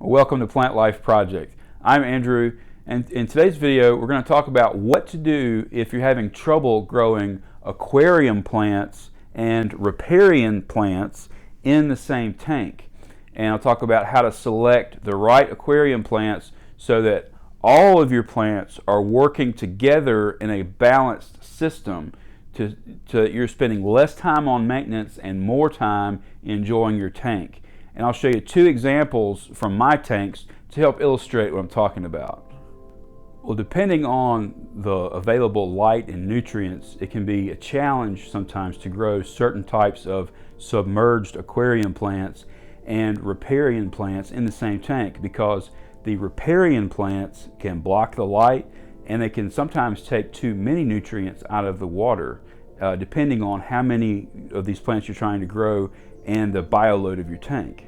Welcome to Plant Life Project. I'm Andrew, and in today's video we're going to talk about what to do if you're having trouble growing aquarium plants and riparian plants in the same tank. And I'll talk about how to select the right aquarium plants so that all of your plants are working together in a balanced system to you're spending less time on maintenance and more time enjoying your tank. And I'll show you two examples from my tanks to help illustrate what I'm talking about. Well, depending on the available light and nutrients, it can be a challenge sometimes to grow certain types of submerged aquarium plants and riparian plants in the same tank, because the riparian plants can block the light and they can sometimes take too many nutrients out of the water, depending on how many of these plants you're trying to grow and the bioload of your tank.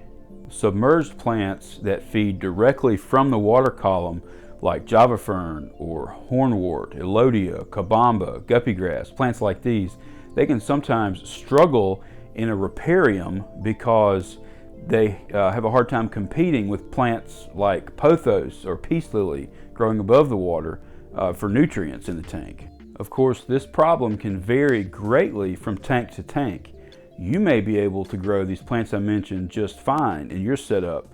Submerged plants that feed directly from the water column, like Java fern or hornwort, elodia, kabamba, guppy grass, plants like these, they can sometimes struggle in a riparium because they have a hard time competing with plants like pothos or peace lily growing above the water for nutrients in the tank. Of course, this problem can vary greatly from tank to tank. You may be able to grow these plants I mentioned just fine in your setup.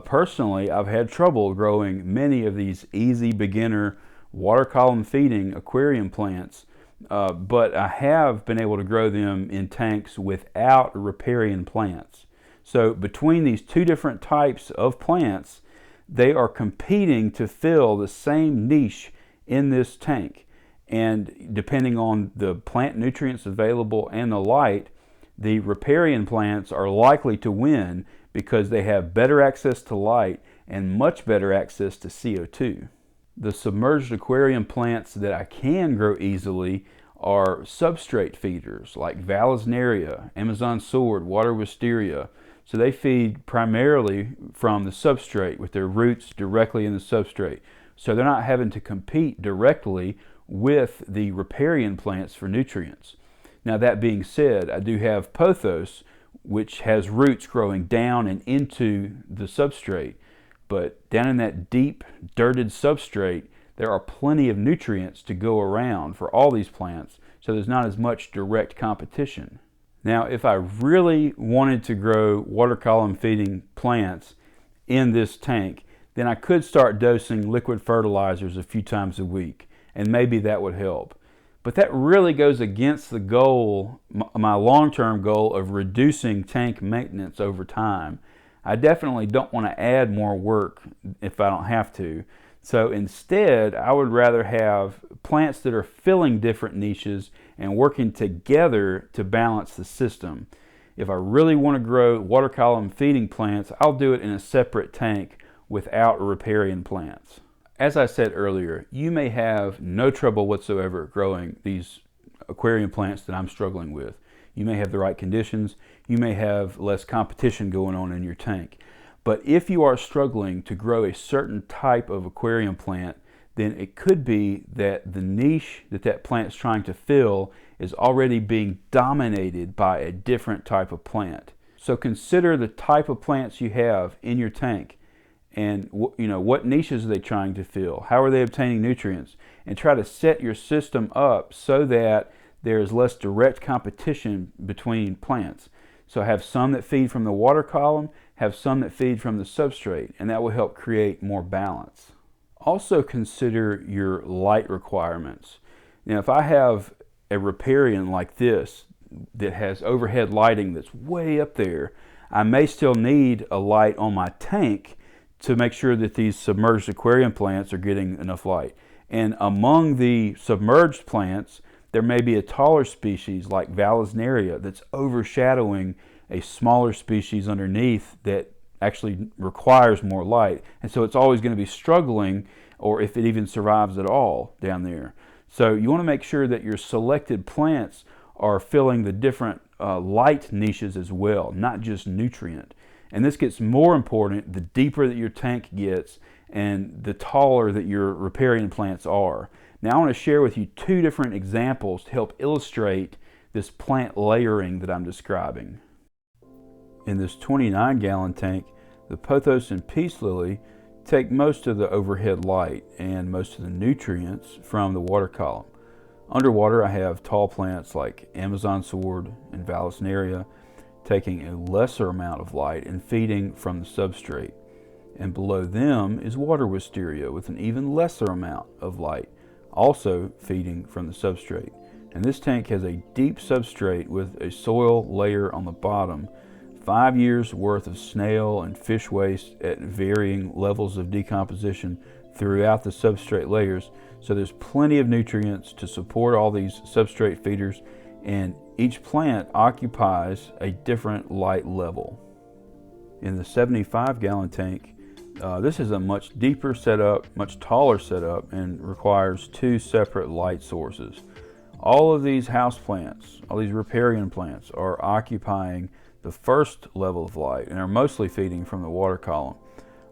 Personally, I've had trouble growing many of these easy beginner water column feeding aquarium plants, but I have been able to grow them in tanks without riparian plants. So between these two different types of plants, they are competing to fill the same niche in this tank. And depending on the plant nutrients available and the light, the riparian plants are likely to win because they have better access to light and much better access to CO2. The submerged aquarium plants that I can grow easily are substrate feeders like Vallisneria, Amazon sword, water wisteria. So they feed primarily from the substrate with their roots directly in the substrate. So they're not having to compete directly with the riparian plants for nutrients. Now, that being said, I do have Pothos, which has roots growing down and into the substrate. But down in that deep, dirted substrate, there are plenty of nutrients to go around for all these plants, so there's not as much direct competition. Now, if I really wanted to grow water column feeding plants in this tank, then I could start dosing liquid fertilizers a few times a week, and maybe that would help. But that really goes against the goal, my long-term goal of reducing tank maintenance over time. I definitely don't want to add more work if I don't have to. So instead, I would rather have plants that are filling different niches and working together to balance the system. If I really want to grow water column feeding plants, I'll do it in a separate tank without riparian plants. As I said earlier, you may have no trouble whatsoever growing these aquarium plants that I'm struggling with. You may have the right conditions. You may have less competition going on in your tank. But if you are struggling to grow a certain type of aquarium plant, then it could be that the niche that plant's trying to fill is already being dominated by a different type of plant. So consider the type of plants you have in your tank. And what niches are they trying to fill? How are they obtaining nutrients? And try to set your system up so that there is less direct competition between plants. So have some that feed from the water column, have some that feed from the substrate, and that will help create more balance. Also consider your light requirements. Now, if I have a riparian like this that has overhead lighting that's way up there, I may still need a light on my tank to make sure that these submerged aquarium plants are getting enough light. And among the submerged plants, there may be a taller species like Vallisneria that's overshadowing a smaller species underneath that actually requires more light. And so it's always going to be struggling, or if it even survives at all, down there. So you want to make sure that your selected plants are filling the different light niches as well, not just nutrient. And this gets more important the deeper that your tank gets and the taller that your riparian plants are. Now I want to share with you two different examples to help illustrate this plant layering that I'm describing. In this 29-gallon tank, The pothos and peace lily take most of the overhead light and most of the nutrients from the water column. Underwater, I have tall plants like Amazon sword and Vallisneria taking a lesser amount of light and feeding from the substrate. And below them is water wisteria with an even lesser amount of light, also feeding from the substrate. And this tank has a deep substrate with a soil layer on the bottom, 5 years worth of snail and fish waste at varying levels of decomposition throughout the substrate layers. So there's plenty of nutrients to support all these substrate feeders, and each plant occupies a different light level. In the 75-gallon tank, this is a much deeper setup, much taller setup, and requires 2 separate light sources. All of these house plants, all these riparian plants, are occupying the first level of light and are mostly feeding from the water column.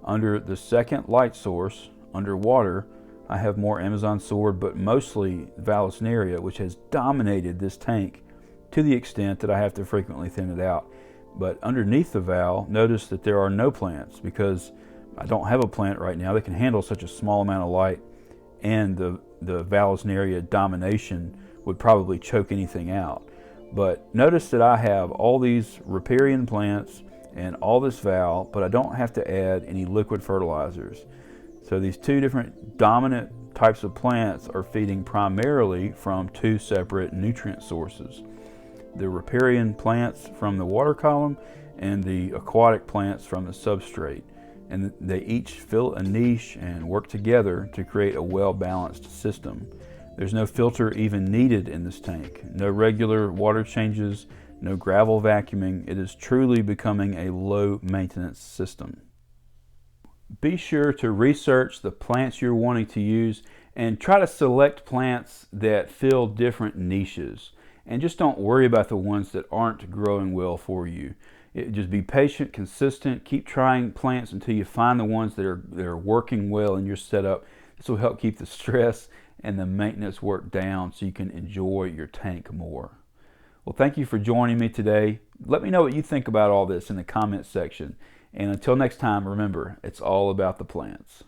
Under the second light source, underwater, I have more Amazon sword, but mostly Vallisneria, which has dominated this tank to the extent that I have to frequently thin it out. But underneath the val, notice that there are no plants because I don't have a plant right now that can handle such a small amount of light, and the Vallisneria domination would probably choke anything out. But notice that I have all these riparian plants and all this val, but I don't have to add any liquid fertilizers. So these 2 different dominant types of plants are feeding primarily from 2 separate nutrient sources. The riparian plants from the water column and the aquatic plants from the substrate. And they each fill a niche and work together to create a well-balanced system. There's no filter even needed in this tank. No regular water changes, no gravel vacuuming. It is truly becoming a low-maintenance system. Be sure to research the plants you're wanting to use and try to select plants that fill different niches. And just don't worry about the ones that aren't growing well for you. Just be patient, consistent, keep trying plants until you find the ones that are working well in your setup. This will help keep the stress and the maintenance work down so you can enjoy your tank more. Well, thank you for joining me today. Let me know what you think about all this in the comments section. And until next time, remember, it's all about the plants.